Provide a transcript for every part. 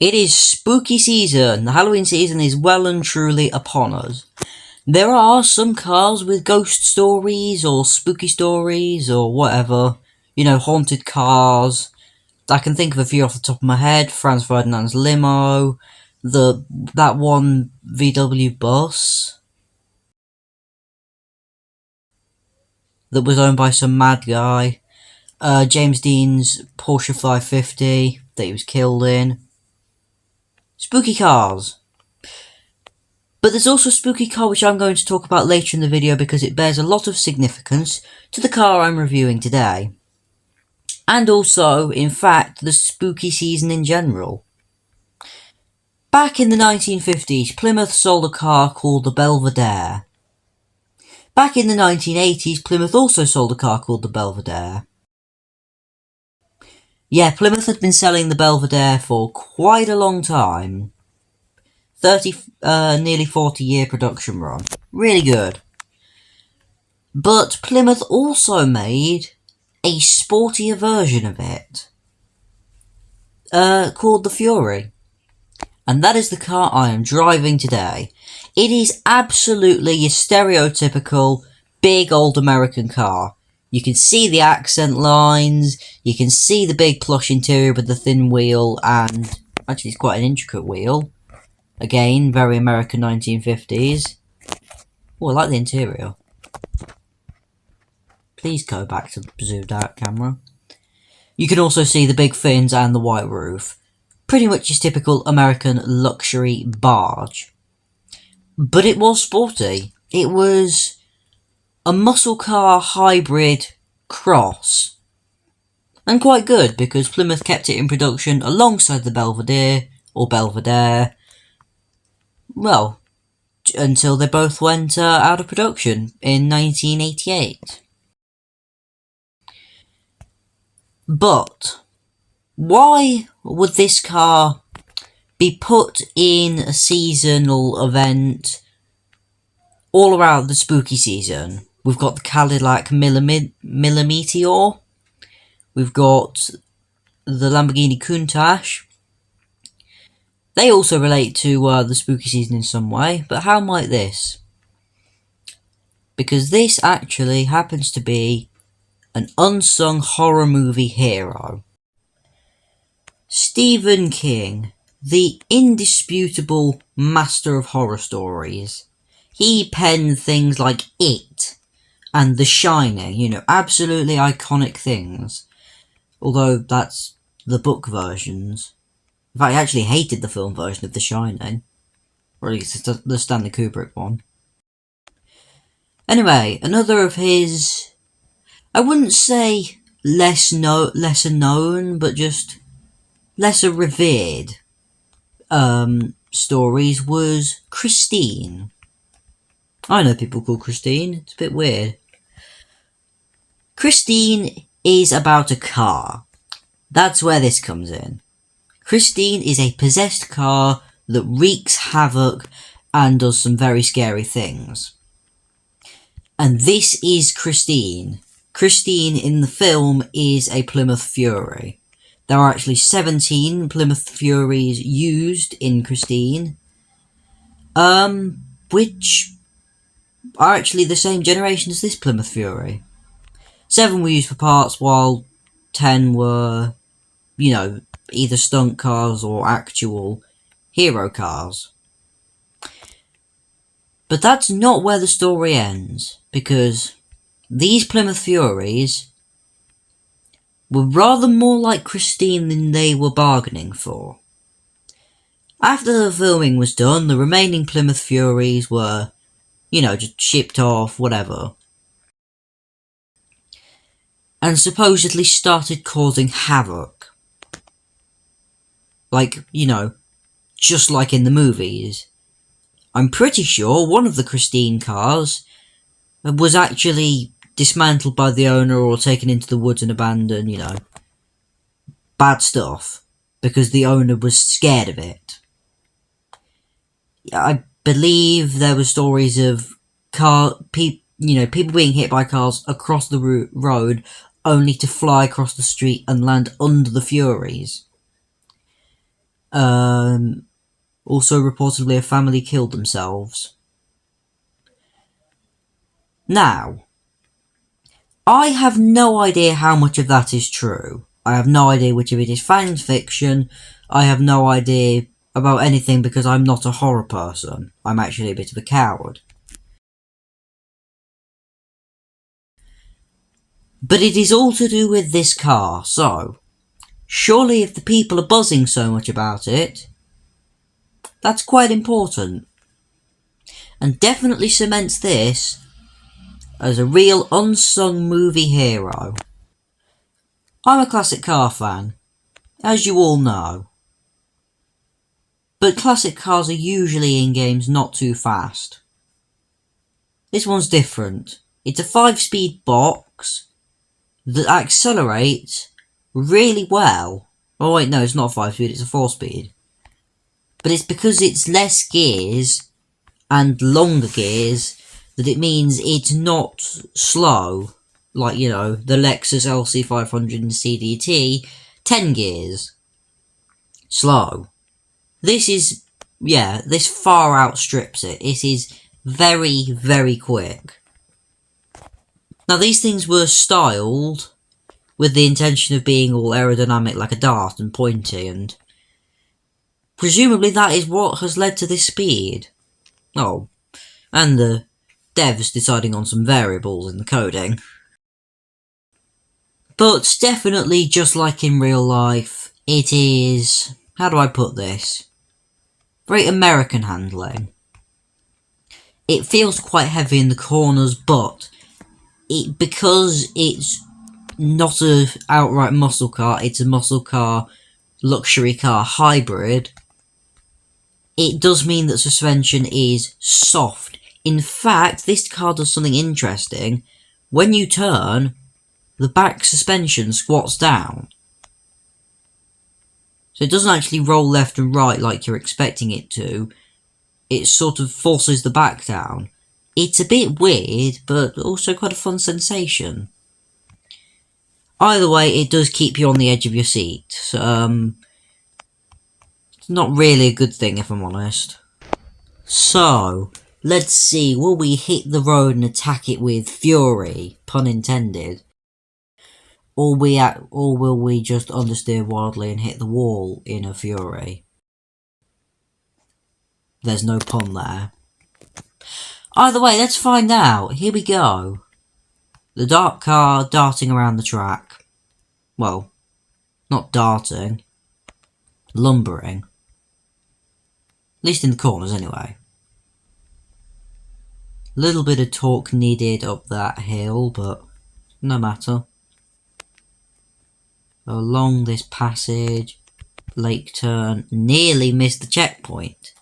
It is spooky season. The Halloween season is well and truly upon us. There are some cars with ghost stories or spooky stories or whatever. You know, haunted cars. I can think of a few off the top of my head. Franz Ferdinand's limo. That one VW bus that was owned by some mad guy. James Dean's Porsche 550 that he was killed in. Spooky cars. But there's also a spooky car which I'm going to talk about later in the video because it bears a lot of significance to the car I'm reviewing today. And also, in fact, the spooky season in general. Back in the 1950s, Plymouth sold a car called the Belvedere. Back in the 1980s, Plymouth also sold a car called the Belvedere. Yeah, Plymouth had been selling the Belvedere for quite a long time. Nearly 40-year production run. Really good. But Plymouth also made a sportier version of it. Called the Fury. And that is the car I am driving today. It is absolutely your stereotypical big old American car. You can see the accent lines, you can see the big plush interior with the thin wheel, and actually it's quite an intricate wheel. Again, very American 1950s. Oh, I like the interior. Please go back to the zoomed out camera. You can also see the big fins and the white roof. Pretty much your typical American luxury barge. But it was sporty. It was a muscle car hybrid cross. And quite good, because Plymouth kept it in production alongside the Belvedere, or Belvedere, well, until they both went out of production in 1988. But why would this car be put in a seasonal event all around the spooky season? We've got the Cadillac Millimeteor. We've got the Lamborghini Countach. They also relate to the spooky season in some way, but how might this? Because this actually happens to be an unsung horror movie hero. Stephen King, the indisputable master of horror stories. He penned things like It and The Shining, you know, absolutely iconic things. Although that's the book versions. In fact, I actually hated the film version of The Shining. Or at least the Stanley Kubrick one. Anyway, another of his, I wouldn't say lesser known, but just lesser revered stories was Christine. I know people call Christine, it's a bit weird. Christine is about a car. That's where this comes in. Christine is a possessed car that wreaks havoc and does some very scary things. And this is Christine. Christine in the film is a Plymouth Fury. There are actually 17 Plymouth Furies used in Christine, which are actually the same generation as this Plymouth Fury. 7 were used for parts, while 10 were, you know, either stunt cars or actual hero cars. But that's not where the story ends, because these Plymouth Furies were rather more like Christine than they were bargaining for. After the filming was done, the remaining Plymouth Furies were, you know, just shipped off, whatever. And supposedly started causing havoc. Like, you know, just like in the movies. I'm pretty sure one of the Christine cars was actually dismantled by the owner or taken into the woods and abandoned, you know. Bad stuff. Because the owner was scared of it. I believe there were stories of people being hit by cars across the road only to fly across the street and land under the Furies. Also reportedly a family killed themselves. Now, I have no idea how much of that is true. I have no idea which of it is fan fiction. I have no idea about anything because I'm not a horror person. I'm actually a bit of a coward. But it is all to do with this car, so surely if the people are buzzing so much about it, that's quite important. And definitely cements this as a real unsung movie hero. I'm a classic car fan, as you all know. But classic cars are usually in games not too fast. This one's different. It's a 5-speed box that accelerates really well. Oh wait, no, it's not a 5-speed, it's a 4-speed. But it's because it's less gears and longer gears that it means it's not slow. Like, you know, the Lexus LC500 and CDT, 10 gears. Slow. This far outstrips it. It is very, very quick. Now, these things were styled with the intention of being all aerodynamic like a dart and pointy, and presumably that is what has led to this speed. Oh, and the devs deciding on some variables in the coding. But definitely, just like in real life, it is, how do I put this? Very American handling. It feels quite heavy in the corners, but because it's not a outright muscle car, it's a muscle car, luxury car hybrid, it does mean that suspension is soft. In fact, this car does something interesting. When you turn, the back suspension squats down. So it doesn't actually roll left and right like you're expecting it to. It sort of forces the back down. It's a bit weird, but also quite a fun sensation. Either way, it does keep you on the edge of your seat. So, it's not really a good thing, if I'm honest. So, let's see, will we hit the road and attack it with fury, pun intended? Or will we just understeer wildly and hit the wall in a fury? There's no pun there. Either way, let's find out. Here we go. The dark car darting around the track. Well, not darting. Lumbering. At least in the corners, anyway. Little bit of torque needed up that hill, but no matter. Along this passage, lake turn, nearly missed the checkpoint.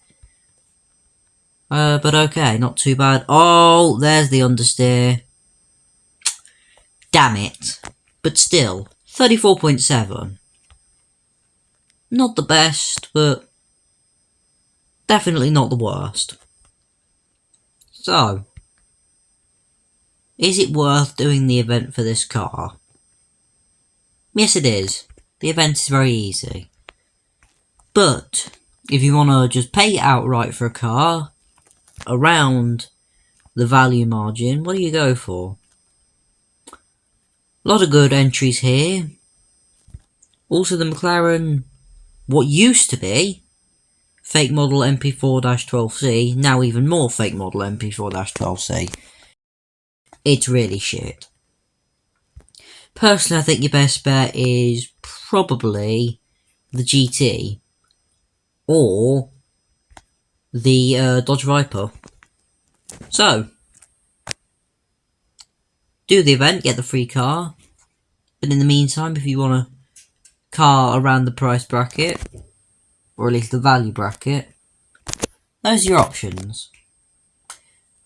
But okay, not too bad. Oh, there's the understeer. Damn it. But still, 34.7. Not the best, but definitely not the worst. So, is it worth doing the event for this car? Yes, it is. The event is very easy. But, if you want to just pay outright for a car, around the value margin, what do you go for? A lot of good entries here. Also the McLaren, what used to be fake model MP4-12C, now even more fake model MP4-12C. It's really shit. Personally, I think your best bet is probably the GT or the Dodge Viper. So, do the event, get the free car. But in the meantime, if you want a car around the price bracket, or at least the value bracket, those are your options.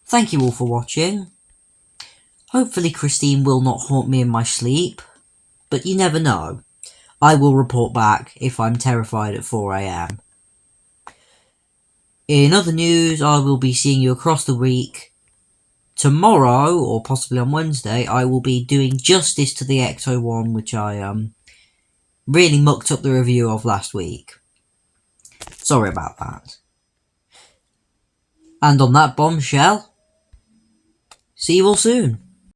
Thank you all for watching. Hopefully Christine will not haunt me in my sleep, but you never know. I will report back if I'm terrified at 4 AM. In other news, I will be seeing you across the week. Tomorrow, or possibly on Wednesday, I will be doing justice to the Ecto 1, which I really mucked up the review of last week. Sorry about that. And on that bombshell, see you all soon.